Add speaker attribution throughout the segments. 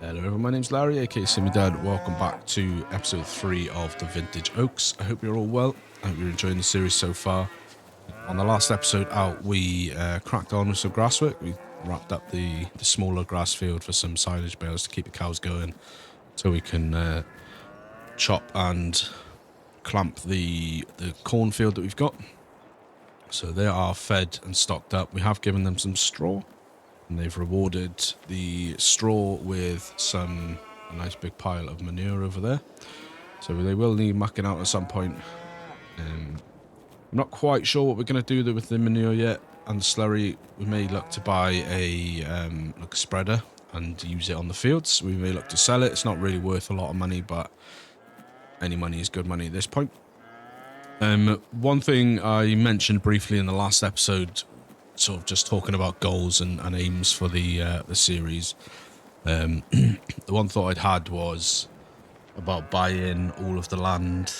Speaker 1: Hello everyone, my name's Larry, aka Simmy Dad. Welcome back to episode 3 of the Vintage Oaks. I hope you're all well. I hope you're enjoying the series so far. On the last episode out, we cracked on with some grass work. We wrapped up the smaller grass field for some silage bales to keep the cows going, so we can chop and clamp the cornfield that we've got. So they are fed and stocked up. We have given them some straw, and they've rewarded the straw with a nice big pile of manure over there. So they will need mucking out at some point. I'm not quite sure what we're going to do with the manure yet and the slurry. We may look to buy a like a spreader and use it on the fields. We may look to sell it. It's not really worth a lot of money, but any money is good money at this point. One thing I mentioned briefly in the last episode, sort of just talking about goals and aims for the series. The one thought I'd had was about buying all of the land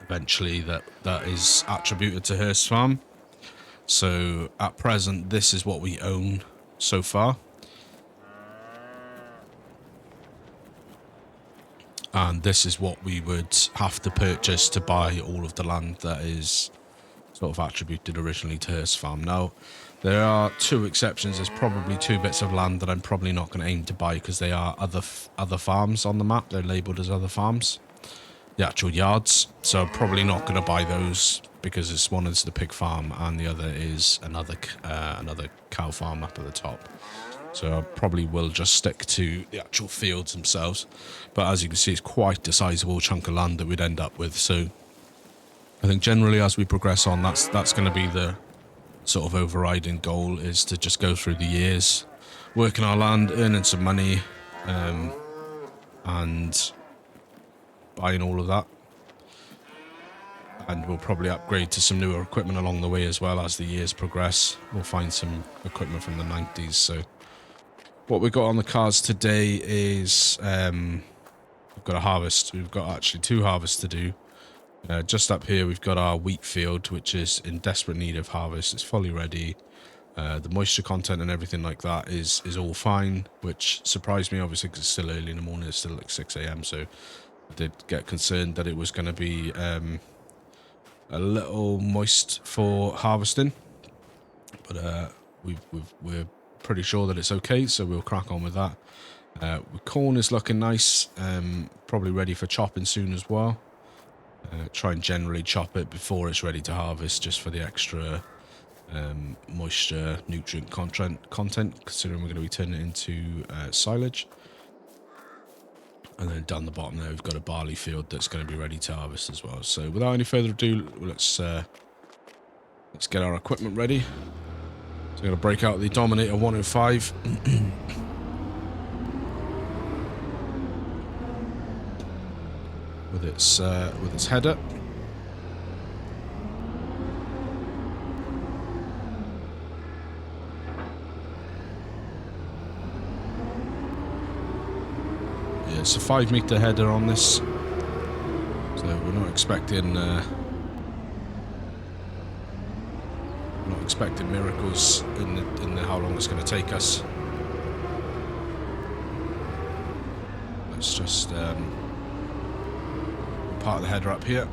Speaker 1: eventually that is attributed to Hearst Farm. So at present, this is what we own so far. And this is what we would have to purchase to buy all of the land that is sort of attributed originally to Hearst Farm. Now, there are two exceptions. There's probably two bits of land that I'm probably not going to aim to buy because they are other farms on the map. They're labelled as other farms, the actual yards. So I'm probably not going to buy those because one is the pig farm and the other is another cow farm up at the top. So I probably will just stick to the actual fields themselves. But as you can see, it's quite a sizable chunk of land that we'd end up with. So I think generally as we progress on, that's going to be the sort of overriding goal, is to just go through the years, working our land, earning some money, and buying all of that. And we'll probably upgrade to some newer equipment along the way as well as the years progress. We'll find some equipment from the 90s. So what we've got on the cards today is we've got a harvest. We've got actually two harvests to do. Just up here we've got our wheat field, which is in desperate need of harvest. It's fully ready. The moisture content and everything like that is all fine, which surprised me obviously because it's still early in the morning. It's still like 6 AM, so I did get concerned that it was going to be a little moist for harvesting, but we're pretty sure that it's okay, so we'll crack on with that. Corn is looking nice, probably ready for chopping soon as well. Try and generally chop it before it's ready to harvest, just for the extra moisture, nutrient content, considering we're going to be turning it into silage. And then down the bottom there, we've got a barley field that's going to be ready to harvest as well. So without any further ado, let's get our equipment ready. So I'm going to break out the Dominator 105. with its header. it's a 5-meter header on this, so we're not expecting miracles in the how long it's going to take us. Let's just part the header up here.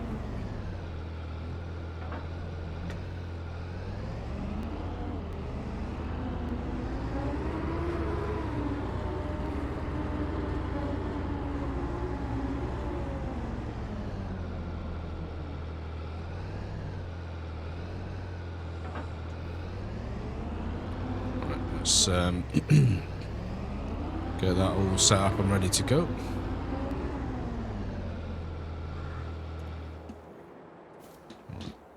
Speaker 1: Let's get that all set up and ready to go.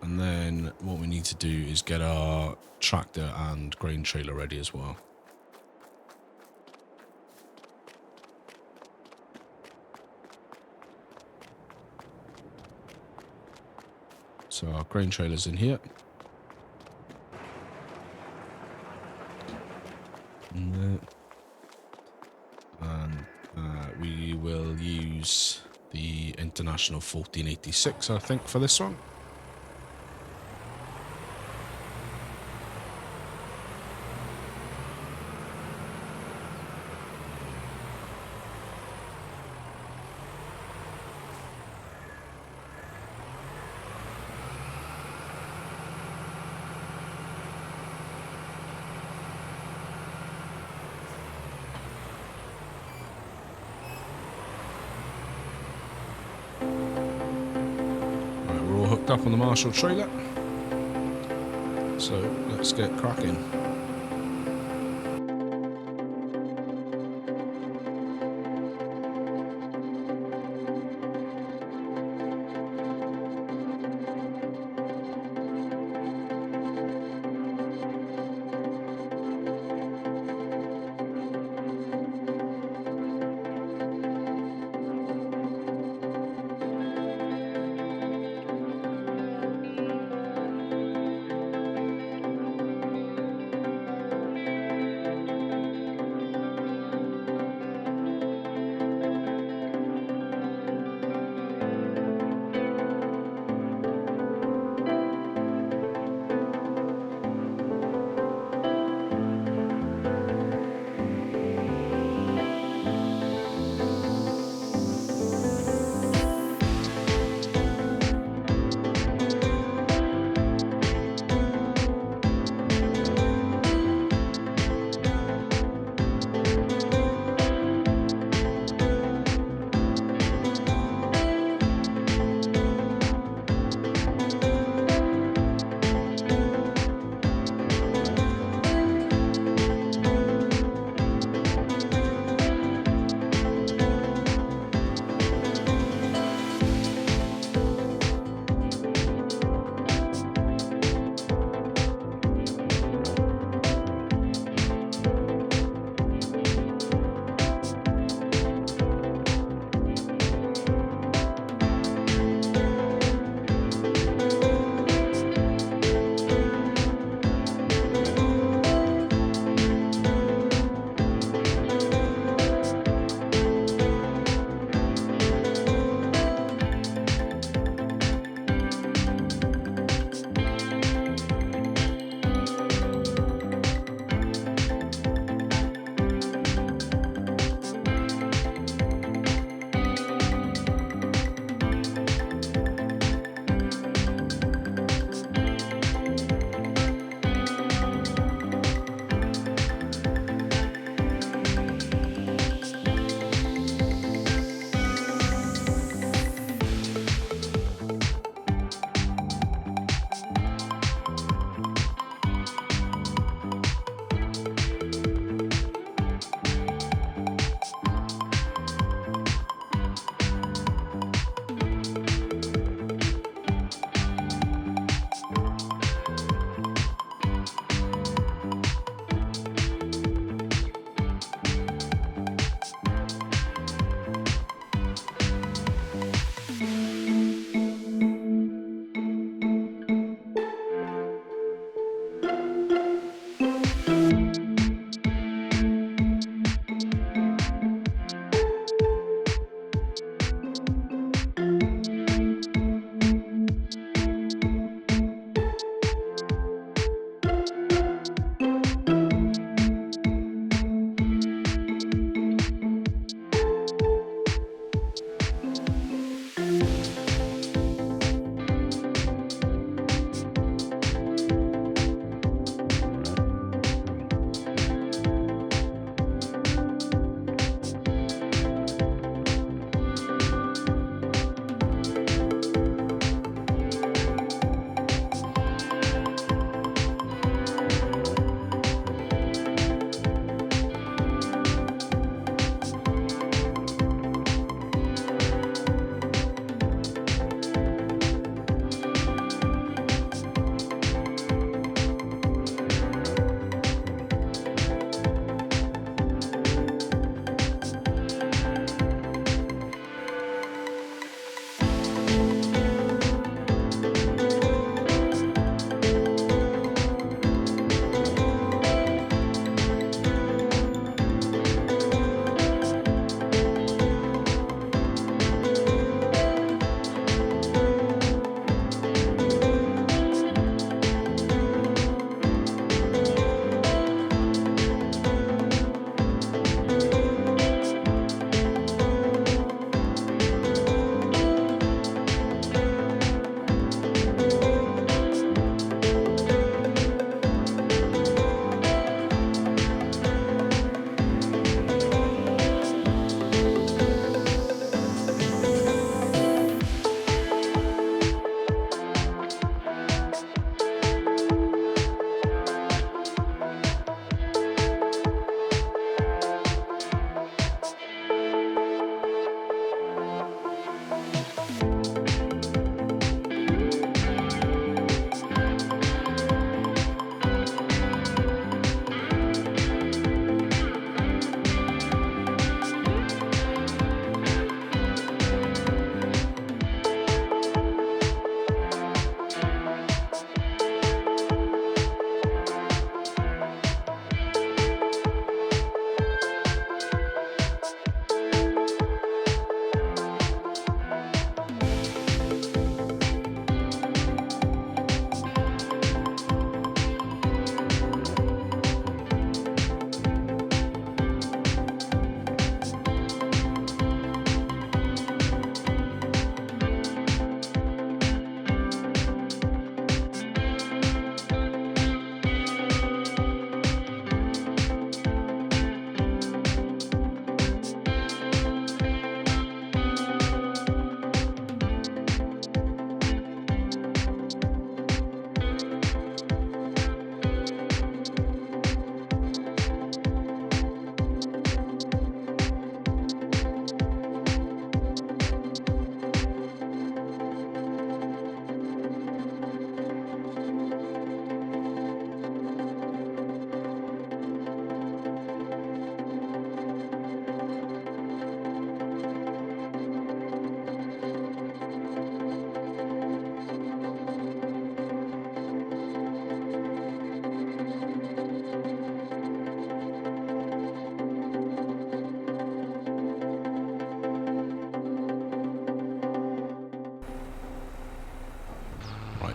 Speaker 1: And then what we need to do is get our tractor and grain trailer ready as well. So our grain trailer's in here. And we will use the International 1486, I think, for this one. Up on the Marshall trailer, so let's get cracking.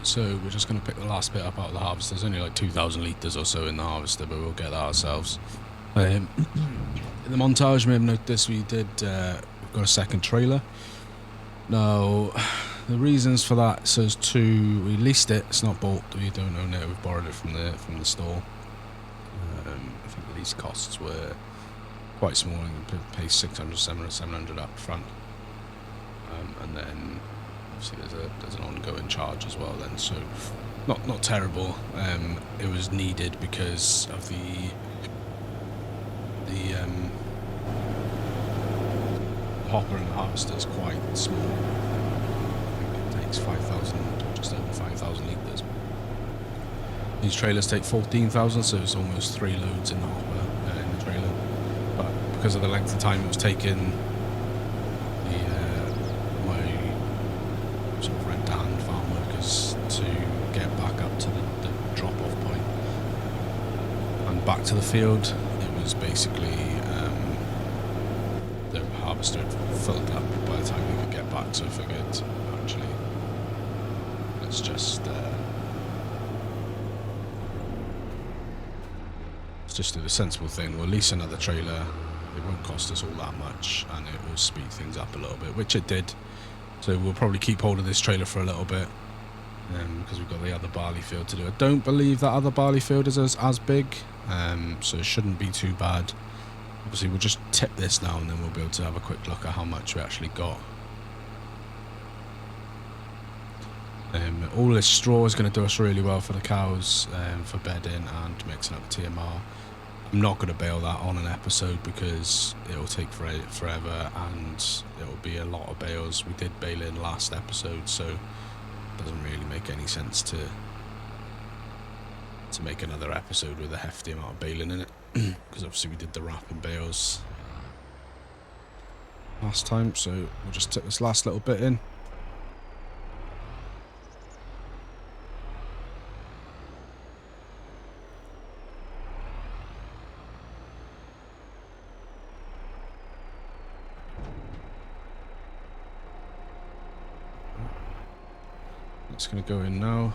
Speaker 1: so we're just going to pick the last bit up out of the harvester. There's only like 2,000 litres or so in the harvester, but we'll get that ourselves. In the montage, you may have noticed we've got a second trailer. Now, the reasons for that, so there's two. We leased it, it's not bought, we don't own it, we've borrowed it from the store. I think the lease costs were quite small, and pay 600, 700 up front. And then obviously there's an ongoing charge as well then, so not terrible. It was needed because of the hopper and the harvester is quite small. I think it takes 5,000, just over 5,000 litres. These trailers take 14,000, so it's almost 3 loads in the hopper, in the trailer. But because of the length of time it was taking my sort of rent-to-hand farm workers to get back up to the drop-off point and back to the field, it was basically the harvester had filled up by the time we could get back, so I figured, actually, let's just do the sensible thing. We'll lease another trailer, it won't cost us all that much, and it will speed things up a little bit, which it did. So we'll probably keep hold of this trailer for a little bit, because we've got the other barley field to do. I don't believe that other barley field is as big, so it shouldn't be too bad. Obviously we'll just tip this now and then we'll be able to have a quick look at how much we actually got. All this straw is going to do us really well for the cows, for bedding and mixing up TMR. I'm not going to bail that on an episode because it will take forever and it will be a lot of bales. We did bail in last episode, so it doesn't really make any sense to make another episode with a hefty amount of baling in it, because obviously we did the wrapping bales last time, so we'll just take this last little bit in. It's going to go in now.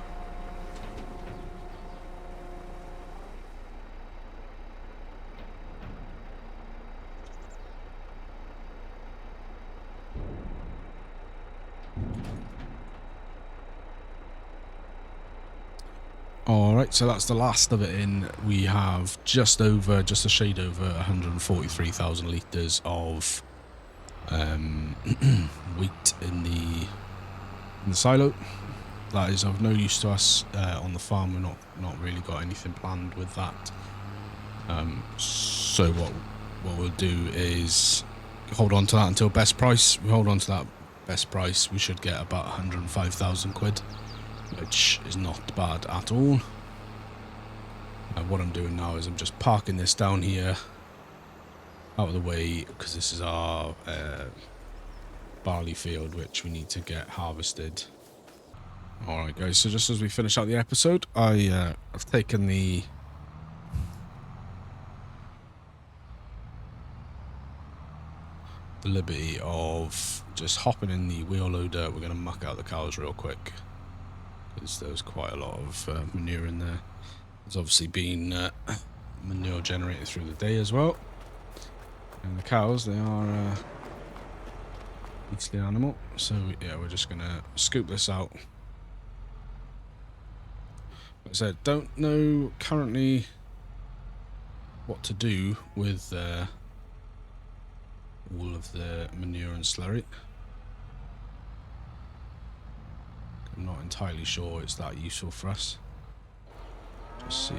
Speaker 1: Alright, so that's the last of it in. We have just a shade over 143,000 litres of wheat in the silo. That is of no use to us on the farm. We're not really got anything planned with that. So what we'll do is hold on to that until best price. We hold on to that best price. We should get about 105,000 quid, which is not bad at all. What I'm doing now is I'm just parking this down here out of the way, because this is our barley field which we need to get harvested. Alright guys, so just as we finish out the episode, I've taken the liberty of just hopping in the wheel loader. We're going to muck out the cows real quick, because there's quite a lot of manure in there. There's obviously been manure generated through the day as well. And the cows, they are a beastly animal. So yeah, we're just going to scoop this out. Like I said, don't know currently what to do with all of the manure and slurry. I'm not entirely sure it's that useful for us. Just see.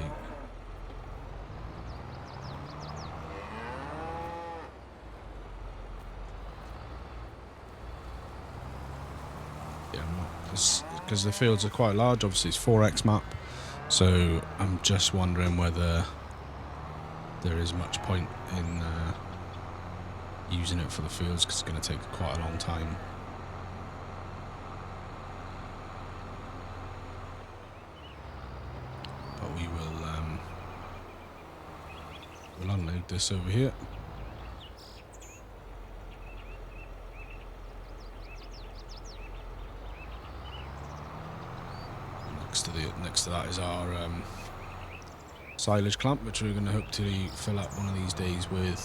Speaker 1: Yeah, because the fields are quite large. Obviously it's 4x map, so I'm just wondering whether there is much point in using it for the fields, because it's going to take quite a long time. But we will we'll unload this over here. next to that is our silage clamp, which we're going to hopefully fill up one of these days with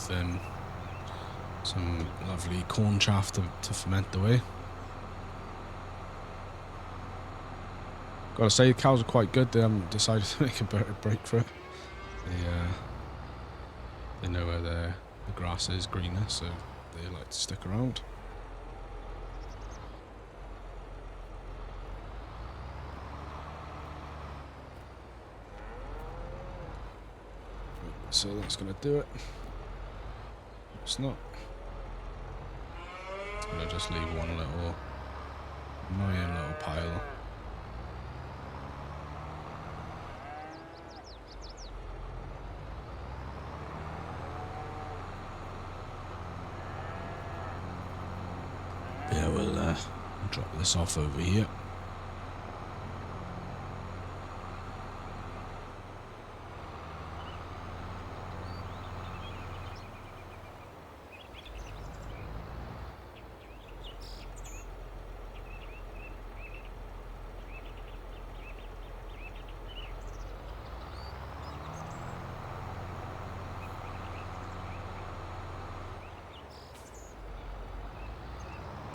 Speaker 1: some lovely corn chaff to ferment away. Gotta say, the cows are quite good. They haven't decided to make a break for it. They know where the grass is greener, so they like to stick around. So that's going to do it. It's not. I'm going to just leave one little annoying little pile. Yeah, we'll drop this off over here.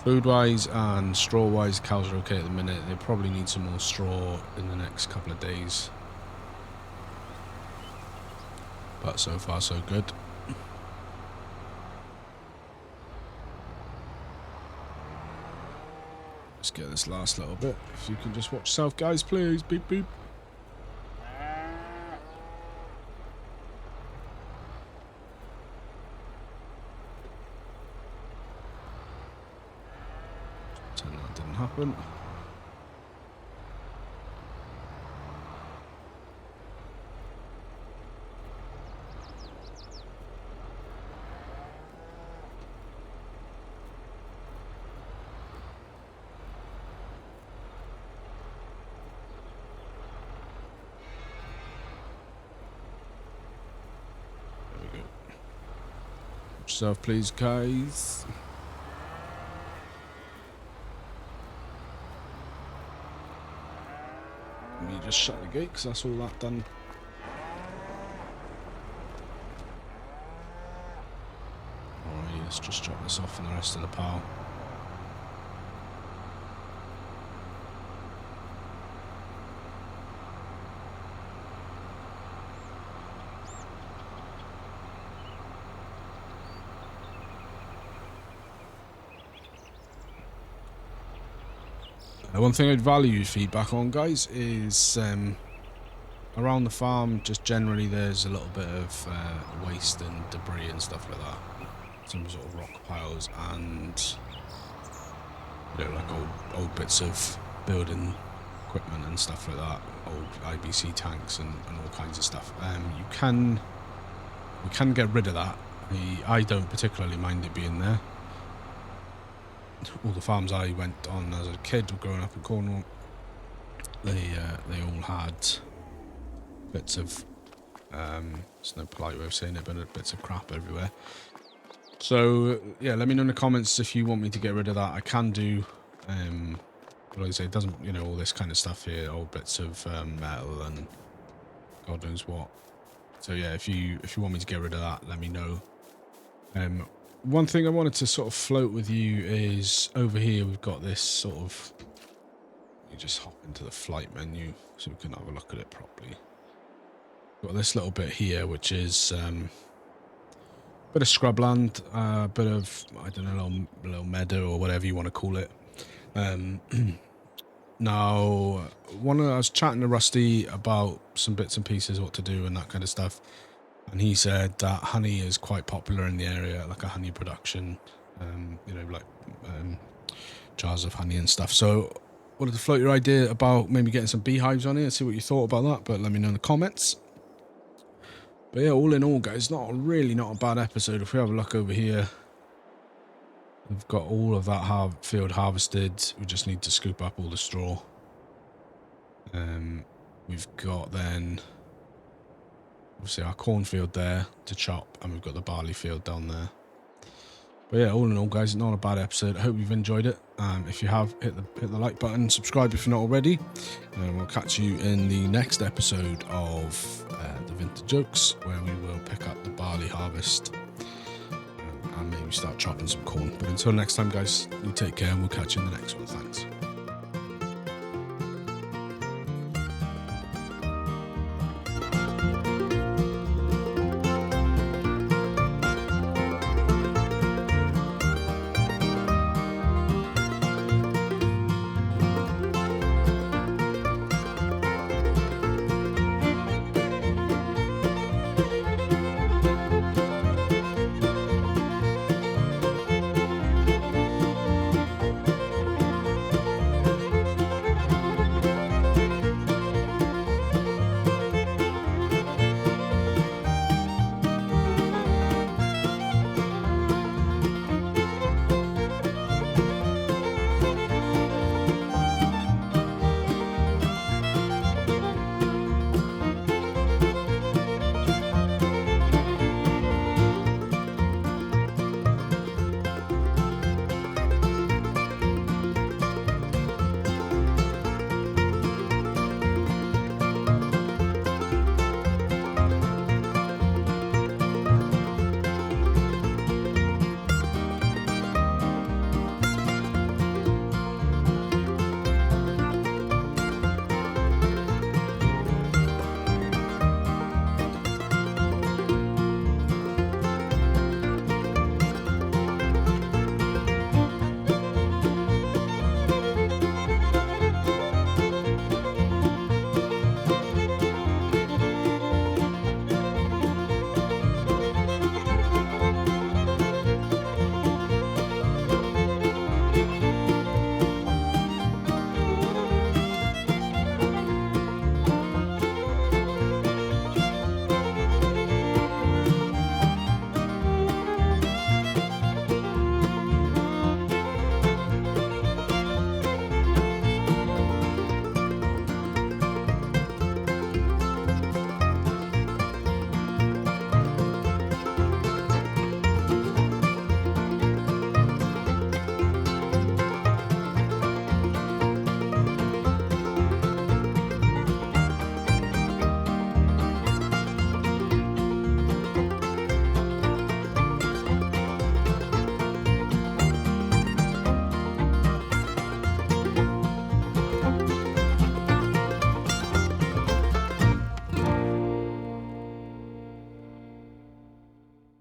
Speaker 1: Food-wise and straw-wise, cows are okay at the minute. They probably need some more straw in the next couple of days. But so far, so good. Let's get this last little bit. If you can just watch yourself, guys, please. Beep, beep. That didn't happen. There we go. Watch yourself, please, guys. You just shut the gate because that's all that done. Alright, let's just drop this off and the rest of the pile. One thing I'd value feedback on, guys, is around the farm, just generally there's a little bit of waste and debris and stuff like that. Some sort of rock piles and, you know, like old bits of building equipment and stuff like that. Old IBC tanks and all kinds of stuff. We can get rid of that. I don't particularly mind it being there. All the farms I went on as a kid growing up in Cornwall, they all had bits of it's no polite way of saying it, but bits of crap everywhere. So yeah, let me know in the comments if you want me to get rid of that. I can do. But like I say, it doesn't, you know, all this kind of stuff here, old bits of metal and God knows what. So yeah, if you want me to get rid of that, let me know. One thing I wanted to sort of float with you is over here we've got this sort of, you just hop into the flight menu so we can have a look at it properly. We've got this little bit here which is a bit of scrubland, a bit of, I don't know, a little meadow or whatever you want to call it. Now, I was chatting to Rusty about some bits and pieces, what to do and that kind of stuff. And he said that honey is quite popular in the area, like a honey production, you know, like jars of honey and stuff. So wanted to float your idea about maybe getting some beehives on here and see what you thought about that, but let me know in the comments. But yeah, all in all, guys, not a bad episode. If we have a look over here, we've got all of that field harvested. We just need to scoop up all the straw. We've got then obviously our cornfield there to chop, and we've got the barley field down there. But yeah, all in all, guys, not a bad episode. I hope you've enjoyed it. If you have, hit the like button, subscribe if you're not already, and we'll catch you in the next episode of the Vintage Jokes, where we will pick up the barley harvest and maybe start chopping some corn. But until next time, guys, you take care, and we'll catch you in the next one. Thanks.